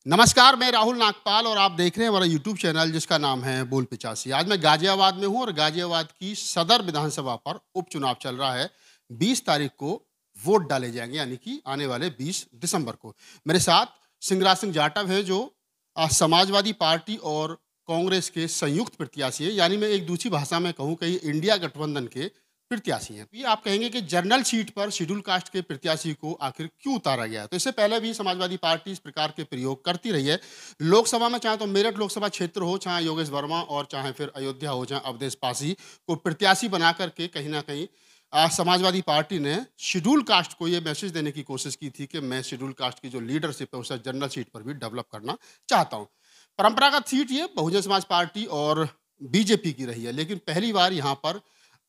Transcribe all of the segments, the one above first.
नमस्कार, मैं राहुल नागपाल और आप देख रहे हैं हमारा यूट्यूब चैनल जिसका नाम है बोल 85। आज मैं गाजियाबाद में हूं और गाजियाबाद की सदर विधानसभा पर उपचुनाव चल रहा है। 20 तारीख को वोट डाले जाएंगे, यानी कि आने वाले 20 दिसंबर को। मेरे साथ सिंगराज सिंह जाटव है जो समाजवादी पार्टी और कांग्रेस के संयुक्त प्रत्याशी है, यानी मैं एक दूसरी भाषा में कहूँ कि इंडिया गठबंधन के प्रत्याशी हैं। ये आप कहेंगे कि जनरल सीट पर शेड्यूल कास्ट के प्रत्याशी को आखिर क्यों उतारा गया? तो इससे पहले भी समाजवादी पार्टी इस प्रकार के प्रयोग करती रही है। लोकसभा में चाहे तो मेरठ लोकसभा क्षेत्र हो, चाहे योगेश वर्मा और चाहे फिर अयोध्या हो, चाहे अवधेश पासी को प्रत्याशी बना करके कहीं ना कहीं समाजवादी पार्टी ने शेड्यूल कास्ट को ये मैसेज देने की कोशिश की थी कि मैं शेड्यूल कास्ट की जो लीडरशिप है उसे जनरल सीट पर भी डेवलप करना चाहता हूँ। परंपरागत सीट ये बहुजन समाज पार्टी और बीजेपी की रही है, लेकिन पहली बार यहाँ पर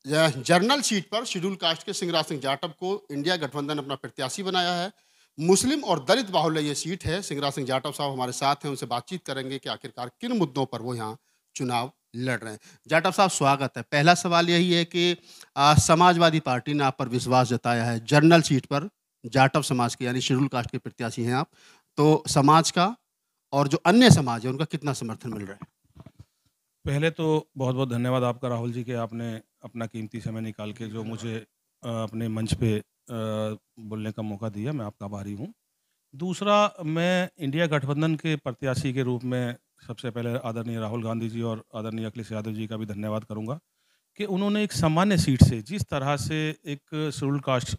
जनरल सीट पर शेड्यूल कास्ट के सिंगराज सिंह जाटव को इंडिया गठबंधन अपना प्रत्याशी बनाया है। मुस्लिम और दलित बाहुल्य ये सीट है। सिंगराज सिंह जाटव साहब हमारे साथ हैं, उनसे बातचीत करेंगे कि आखिरकार किन मुद्दों पर वो यहाँ चुनाव लड़ रहे हैं। जाटव साहब, स्वागत है। पहला सवाल यही है कि समाजवादी पार्टी ने आप पर विश्वास जताया है जनरल सीट पर, जाटव समाज के यानी शेड्यूल कास्ट के प्रत्याशी हैं आप, तो समाज का और जो अन्य समाज है उनका कितना समर्थन मिल रहा है? पहले तो बहुत बहुत धन्यवाद आपका राहुल जी कि आपने अपना कीमती समय निकाल के जो मुझे अपने मंच पे बोलने का मौका दिया, मैं आपका आभारी हूँ। दूसरा, मैं इंडिया गठबंधन के प्रत्याशी के रूप में सबसे पहले आदरणीय राहुल गांधी जी और आदरणीय अखिलेश यादव जी का भी धन्यवाद करूँगा कि उन्होंने एक सामान्य सीट से जिस तरह से एक शेड्यूल कास्ट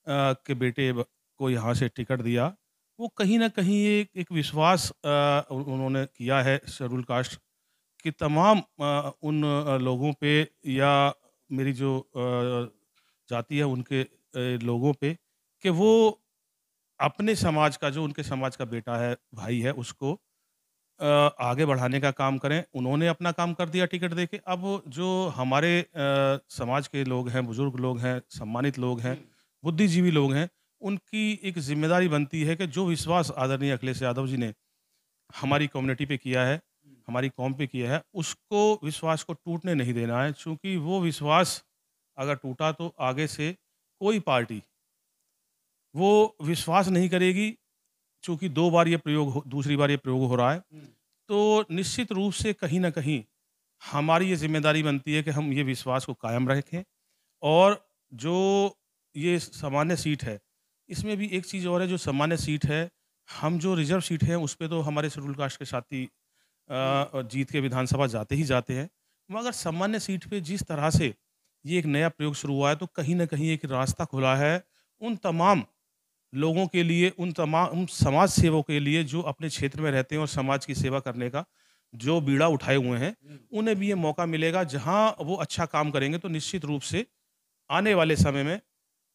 के बेटे को यहाँ से टिकट दिया, वो कहीं ना कहीं एक विश्वास उन्होंने किया है शेड्यूल कास्ट कि तमाम उन लोगों पे या मेरी जो जाति है उनके लोगों पे कि वो अपने समाज का, जो उनके समाज का बेटा है, भाई है, उसको आगे बढ़ाने का काम करें। उन्होंने अपना काम कर दिया टिकट देके। अब जो हमारे समाज के लोग हैं, बुजुर्ग लोग हैं, सम्मानित लोग हैं, बुद्धिजीवी लोग हैं, उनकी एक जिम्मेदारी बनती है कि जो विश्वास आदरणीय अखिलेश यादव जी ने हमारी कम्युनिटी पे किया है, हमारी कौम पे किया है, उसको विश्वास को टूटने नहीं देना है। क्योंकि वो विश्वास अगर टूटा तो आगे से कोई पार्टी वो विश्वास नहीं करेगी। चूँकि 2 बार ये दूसरी बार ये प्रयोग हो रहा है, तो निश्चित रूप से कहीं न कहीं हमारी ये ज़िम्मेदारी बनती है कि हम ये विश्वास को कायम रखें। और जो ये सामान्य सीट है, इसमें भी एक चीज़ और है, जो सामान्य सीट है, हम जो रिज़र्व सीट है, उस पे तो हमारे शेड्यूल कास्ट के साथी जीत के विधानसभा जाते ही जाते हैं। मगर सामान्य सीट पे जिस तरह से ये एक नया प्रयोग शुरू हुआ है, तो कहीं न कहीं एक रास्ता खुला है उन तमाम लोगों के लिए, उन तमाम समाज सेवकों के लिए जो अपने क्षेत्र में रहते हैं और समाज की सेवा करने का जो बीड़ा उठाए हुए हैं, उन्हें भी ये मौका मिलेगा। जहाँ वो अच्छा काम करेंगे तो निश्चित रूप से आने वाले समय में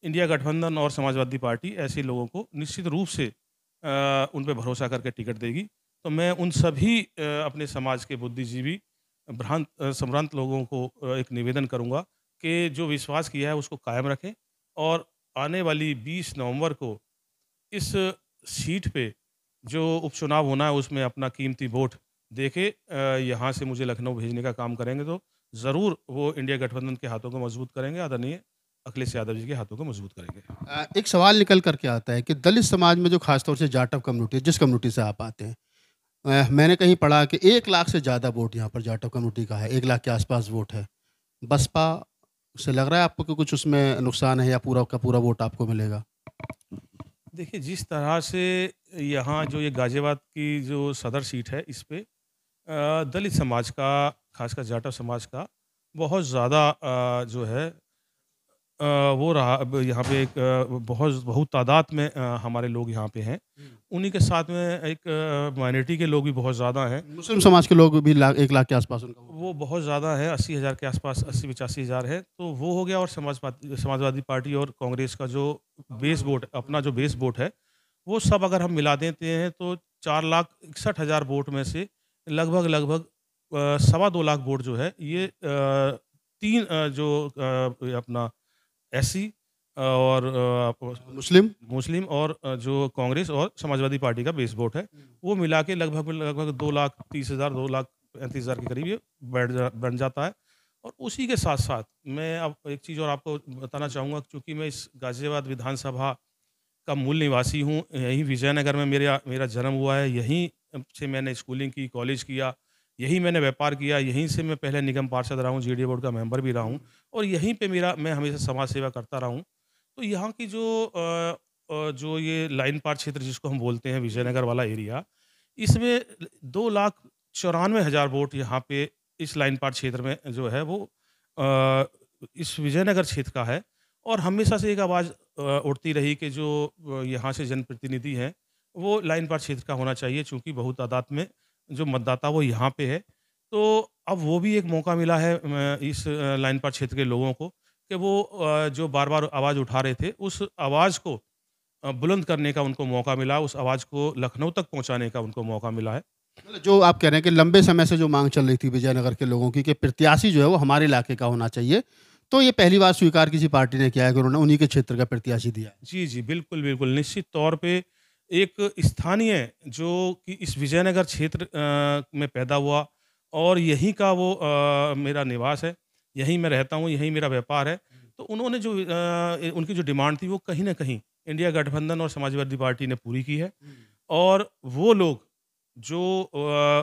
इंडिया गठबंधन और समाजवादी पार्टी ऐसे लोगों को निश्चित रूप से उन पे भरोसा करके टिकट देगी। तो मैं उन सभी अपने समाज के बुद्धिजीवी, संभ्रांत लोगों को एक निवेदन करूँगा कि जो विश्वास किया है उसको कायम रखें और आने वाली 20 नवंबर को इस सीट पे जो उपचुनाव होना है उसमें अपना कीमती वोट देके यहाँ से मुझे लखनऊ भेजने का काम करेंगे, तो ज़रूर वो इंडिया गठबंधन के हाथों को मजबूत करेंगे, आदरणीय अखिलेश यादव जी के हाथों को मजबूत करेंगे। एक सवाल निकल करके आता है कि दलित समाज में जो खासतौर से जाटव कम्युनिटी, जिस कम्युनिटी से आप आते हैं, मैंने कहीं पढ़ा कि 1 लाख से ज़्यादा वोट यहाँ पर जाटव कम्युनिटी का है, 1 लाख के आसपास वोट है। बसपा से लग रहा है आपको कि कुछ उसमें नुकसान है या पूरा का पूरा वोट आपको मिलेगा? देखिए, जिस तरह से यहाँ जो ये गाज़ियाबाद की जो सदर सीट है, इस पे दलित समाज का, खासकर जाटव समाज का बहुत ज़्यादा जो है वो रहा। अब यहाँ पे एक बहुत तादाद में हमारे लोग यहाँ पे हैं। उन्हीं के साथ में एक माइनॉरिटी के लोग भी बहुत ज़्यादा हैं। मुस्लिम समाज के लोग भी 1 लाख के आसपास उनका वोट। वो बहुत ज़्यादा है, 80,000 के आसपास, 80-85 हज़ार है। तो वो हो गया। और समाजवादी पार्टी और कांग्रेस का जो बेस वोट, अपना जो बेस वोट है, वो सब अगर हम मिला देते हैं तो 4,61,000 वोट में से लगभग सवा 2 लाख वोट जो है ये तीन अपना एससी और मुस्लिम और जो कांग्रेस और समाजवादी पार्टी का बेस वोट है, वो मिला के लगभग 2,30,000 2,35,000 के करीब ये बन जाता है। और उसी के साथ साथ मैं अब एक चीज़ और आपको बताना चाहूँगा, क्योंकि मैं इस गाज़ियाबाद विधानसभा का मूल निवासी हूँ। यहीं विजयनगर में मेरा मेरा जन्म हुआ है। यहीं से मैंने स्कूलिंग की, कॉलेज किया, यहीं मैंने व्यापार किया, यहीं से मैं पहले निगम पार्षद रहा हूँ, जीडीए बोर्ड का मेंबर भी रहा हूँ और यहीं पे मैं हमेशा समाज सेवा करता रहा हूँ। तो यहाँ की जो ये लाइन पार क्षेत्र जिसको हम बोलते हैं विजयनगर वाला एरिया, इसमें 2,94,000 वोट यहाँ पे इस लाइन पार क्षेत्र में जो है वो अ, इस विजयनगर क्षेत्र का है और हमेशा से एक आवाज़ उठती रही कि जो यहाँ से जनप्रतिनिधि हैं, वो लाइन पार क्षेत्र का होना चाहिए चूँकि बहुतादाद में जो मतदाता वो यहाँ पे है। तो अब वो भी एक मौका मिला है इस लाइन पार क्षेत्र के लोगों को कि वो जो बार-बार आवाज़ उठा रहे थे, उस आवाज़ को बुलंद करने का उनको मौका मिला, उस आवाज़ को लखनऊ तक पहुँचाने का उनको मौका मिला है। मतलब जो आप कह रहे हैं कि लंबे समय से जो मांग चल रही थी विजयनगर के लोगों की कि प्रत्याशी जो है वो हमारे इलाके का होना चाहिए, तो ये पहली बार स्वीकार किसी पार्टी ने किया है कि उन्होंने उन्हीं के क्षेत्र का प्रत्याशी दिया है। जी, जी। बिल्कुल, बिल्कुल। निश्चित तौर पे एक स्थानीय जो कि इस विजयनगर क्षेत्र में पैदा हुआ और यहीं का वो मेरा निवास है, यहीं मैं रहता हूँ, यहीं मेरा व्यापार है। तो उन्होंने उनकी जो डिमांड थी वो कहीं न कहीं इंडिया गठबंधन और समाजवादी पार्टी ने पूरी की है। और वो लोग जो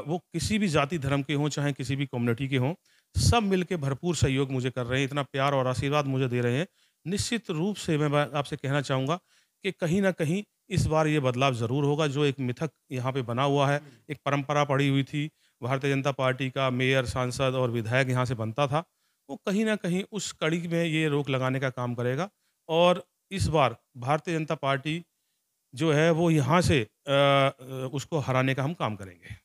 वो किसी भी जाति धर्म के हों, चाहे किसी भी कम्युनिटी के हों, सब मिलके भरपूर सहयोग मुझे कर रहे हैं, इतना प्यार और आशीर्वाद मुझे दे रहे हैं। निश्चित रूप से मैं आपसे कहना चाहूँगा कि कहीं न कहीं इस बार ये बदलाव ज़रूर होगा, जो एक मिथक यहाँ पे बना हुआ है, एक परंपरा पड़ी हुई थी, भारतीय जनता पार्टी का मेयर, सांसद और विधायक यहाँ से बनता था, वो कहीं न कहीं उस कड़ी में ये रोक लगाने का काम करेगा और इस बार भारतीय जनता पार्टी जो है वो यहाँ से उसको हराने का हम काम करेंगे।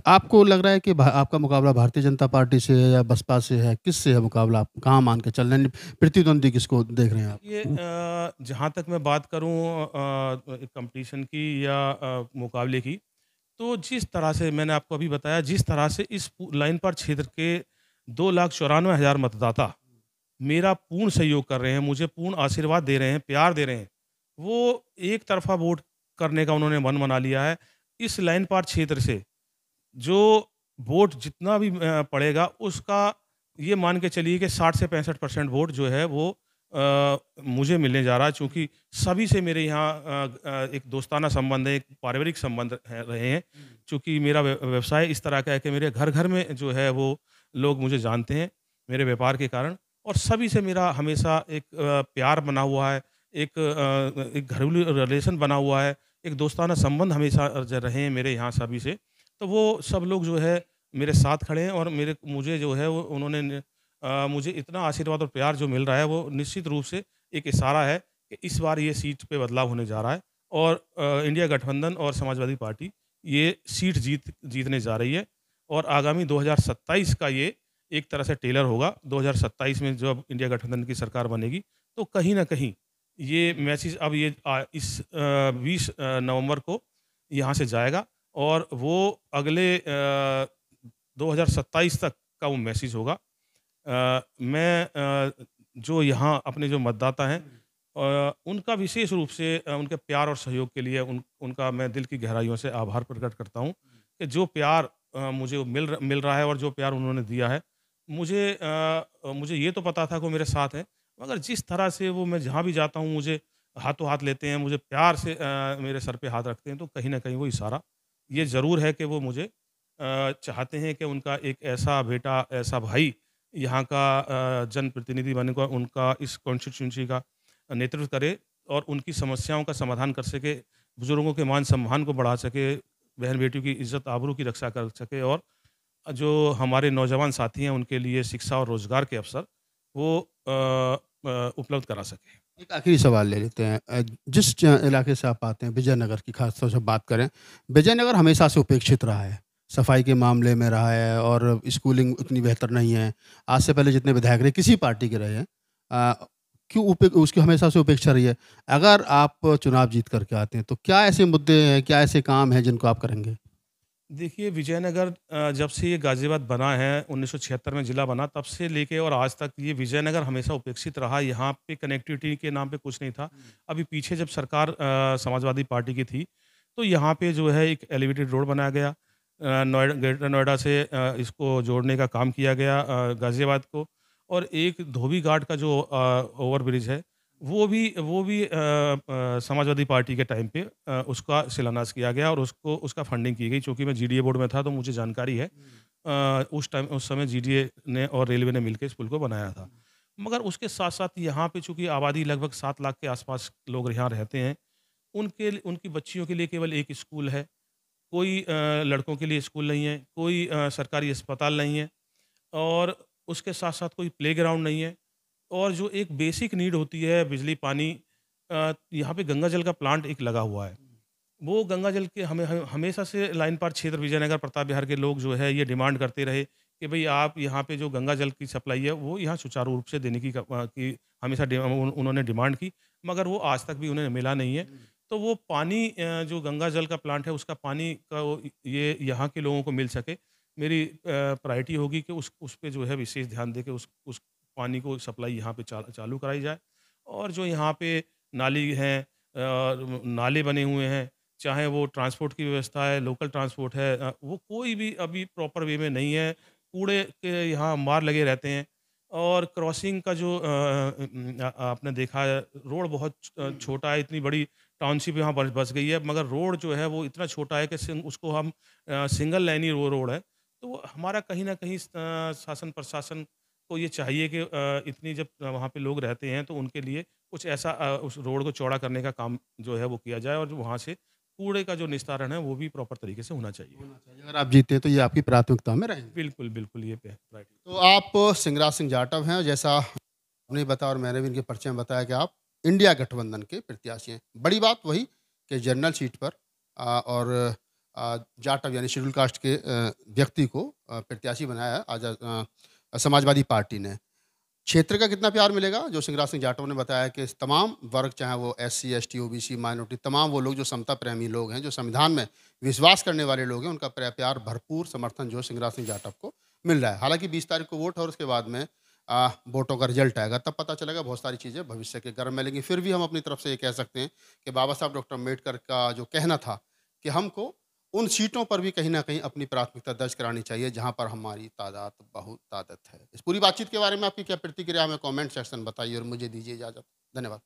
आपको लग रहा है कि आपका मुकाबला भारतीय जनता पार्टी से है या बसपा से है? किससे है मुकाबला? आप कहाँ मान के चल रहे हैं? प्रतिद्वंदी किसको देख रहे हैं आप? ये जहाँ तक मैं बात करूँ कॉम्पिटिशन की या मुकाबले की, तो जिस तरह से मैंने आपको अभी बताया, जिस तरह से इस लाइन पर क्षेत्र के 2,94,000 मतदाता मेरा पूर्ण सहयोग कर रहे हैं, मुझे पूर्ण आशीर्वाद दे रहे हैं, प्यार दे रहे हैं, वो एक तरफ़ा वोट करने का उन्होंने मन बना लिया है। इस लाइन पार क्षेत्र से जो वोट जितना भी पड़ेगा उसका ये मान के चलिए कि 60 से 65% वोट जो है वो मुझे मिलने जा रहा है चूँकि सभी से मेरे यहाँ एक दोस्ताना संबंध है, एक पारिवारिक संबंध है रहे हैं। चूँकि मेरा व्यवसाय इस तरह का है कि मेरे घर-घर में जो है वो लोग मुझे जानते हैं, मेरे व्यापार के कारण और सभी से मेरा हमेशा एक प्यार बना हुआ है, एक घरेलू रिलेशन बना हुआ है, एक दोस्ताना संबंध हमेशा रहे हैं मेरे यहाँ सभी से। तो वो सब लोग जो है मेरे साथ खड़े हैं और मुझे जो है वो मुझे इतना आशीर्वाद और प्यार जो मिल रहा है वो निश्चित रूप से एक इशारा है कि इस बार ये सीट पे बदलाव होने जा रहा है और इंडिया गठबंधन और समाजवादी पार्टी ये सीट जीतने जा रही है और आगामी 2027 का ये एक तरह से टेलर होगा। 2027 में जब इंडिया गठबंधन की सरकार बनेगी तो कहीं न कहीं ये मैसेज अब इस 20 नवंबर को यहाँ से जाएगा और वो अगले 2027 तक का वो मैसेज होगा। मैं जो यहाँ अपने जो मतदाता हैं उनका विशेष रूप से उनके प्यार और सहयोग के लिए उनका मैं दिल की गहराइयों से आभार प्रकट करता हूँ कि जो प्यार मुझे मिल रहा है और जो प्यार उन्होंने दिया है। मुझे ये तो पता था कि वो मेरे साथ हैं, मगर जिस तरह से वो मैं जहाँ भी जाता हूँ मुझे हाथों हाथ लेते हैं, मुझे प्यार से मेरे सर पे हाथ रखते हैं, तो कहीं न कहीं वो इशारा ये ज़रूर है कि वो मुझे चाहते हैं कि उनका एक ऐसा बेटा, ऐसा भाई यहाँ का जनप्रतिनिधि बनकर उनका इस कॉन्स्टिट्यूएंसी का नेतृत्व करे और उनकी समस्याओं का समाधान कर सके, बुज़ुर्गों के मान-सम्मान को बढ़ा सके, बहन-बेटियों की इज़्ज़त आबरू की रक्षा कर सके और जो हमारे नौजवान साथी हैं उनके लिए शिक्षा और रोज़गार के अवसर वो उपलब्ध करा सके। एक आखिरी सवाल ले लेते हैं। जिस इलाके से आप आते हैं विजयनगर की खास तौर से बात करें, विजयनगर हमेशा से उपेक्षित रहा है। सफाई के मामले में रहा है और स्कूलिंग उतनी बेहतर नहीं है। आज से पहले जितने विधायक रहे किसी पार्टी के रहे हैं क्यों उसकी हमेशा से उपेक्षा रही है। अगर आप चुनाव जीत करके आते हैं तो क्या ऐसे मुद्दे हैं, क्या ऐसे काम हैं जिनको आप करेंगे? देखिए विजयनगर जब से ये गाज़ियाबाद बना है 1976 में ज़िला बना तब से लेके और आज तक ये विजयनगर हमेशा उपेक्षित रहा। यहाँ पे कनेक्टिविटी के नाम पे कुछ नहीं था। अभी पीछे जब सरकार समाजवादी पार्टी की थी तो यहाँ पे जो है एक एलिवेटेड रोड बनाया गया। ग्रेटर नोएडा से इसको जोड़ने का काम किया गया गाज़ियाबाद को और एक धोबी घाट का जो ओवर ब्रिज है वो भी समाजवादी पार्टी के टाइम पे उसका शिलान्यास किया गया और उसको उसका फंडिंग की गई। चूँकि मैं जीडीए बोर्ड में था तो मुझे जानकारी है। उस समय जीडीए ने और रेलवे ने मिलके इस पुल को बनाया था। मगर उसके साथ-साथ यहाँ पे चूँकि आबादी लगभग 7 लाख के आस-पास लोग यहाँ रहते हैं, उनकी बच्चियों के लिए केवल एक स्कूल है। कोई लड़कों के लिए स्कूल नहीं है, कोई सरकारी अस्पताल नहीं है और उसके साथ-साथ कोई प्लेग्राउंड नहीं है। और जो एक बेसिक नीड होती है बिजली, पानी, यहाँ पे गंगा जल का प्लांट एक लगा हुआ है। वो गंगा जल के हमेशा से लाइन पार क्षेत्र विजयनगर प्रताप विहार के लोग जो है ये डिमांड करते रहे कि भई आप यहाँ पे जो गंगा जल की सप्लाई है वो यहाँ सुचारू रूप से देने की हमेशा उन्होंने डिमांड की, मगर वो आज तक भी उन्हें मिला नहीं है। तो वो पानी जो गंगा जल का प्लांट है उसका पानी का ये यहाँ के लोगों को मिल सके, मेरी प्रायोरिटी होगी कि उस पे जो है विशेष ध्यान देके उस पानी को सप्लाई यहाँ पे चालू कराई जाए। और जो यहाँ पे नाली हैं, नाले बने हुए हैं, चाहे वो ट्रांसपोर्ट की व्यवस्था है, लोकल ट्रांसपोर्ट है, वो कोई भी अभी प्रॉपर वे में नहीं है। कूड़े के यहाँ अंबार लगे रहते हैं और क्रॉसिंग का जो आपने देखा है रोड बहुत छोटा है, इतनी बड़ी टाउनशिप यहाँ बस गई है, मगर रोड जो है वो इतना छोटा है कि उसको हम सिंगल लाइन ही वो रोड है। तो वो हमारा कहीं न कहीं शासन प्रशासन को ये चाहिए कि इतनी जब वहाँ पे लोग रहते हैं तो उनके लिए कुछ ऐसा उस रोड को चौड़ा करने का काम जो है वो किया जाए और जो वहाँ से कूड़े का जो निस्तारण है वो भी प्रॉपर तरीके से होना चाहिए। होना चाहिए। अगर आप जीते हैं तो ये आपकी प्राथमिकता में रहेंगे। बिल्कुल, बिल्कुल ये पे राइट। तो आप शिंगराज सिंह जाटव हैं, जैसा आपने बताया और मैंने भी इनके परिचय में बताया कि आप इंडिया गठबंधन के प्रत्याशी हैं। बड़ी बात वही कि जनरल सीट पर और जाटव यानी शेड्यूल कास्ट के व्यक्ति को प्रत्याशी बनाया है समाजवादी पार्टी ने। क्षेत्र का कितना प्यार मिलेगा? जो शिंगराज सिंह जाटव ने बताया कि तमाम वर्ग, चाहे वो एससी, एसटी, ओबीसी, माइनॉरिटी, तमाम वो लोग जो समता प्रेमी लोग हैं, जो संविधान में विश्वास करने वाले लोग हैं, उनका प्यार, भरपूर समर्थन जो है शिंगराज सिंह जाटव को मिल रहा है। हालाँकि 20 तारीख को वोट है और उसके बाद में वोटों का रिजल्ट आएगा, तब पता चलेगा। बहुत सारी चीज़ें भविष्य के गर्म में, लेकिन फिर भी हम अपनी तरफ से ये कह सकते हैं कि बाबा साहब डॉक्टर अम्बेडकर का जो कहना था कि हमको उन सीटों पर भी कहीं न कहीं अपनी प्राथमिकता दर्ज करानी चाहिए, जहाँ पर हमारी तादाद बहुत ताकत है। इस पूरी बातचीत के बारे में आपकी क्या प्रतिक्रिया है? हमें कमेंट सेक्शन में बताइए और मुझे दीजिए इजाज़त। धन्यवाद।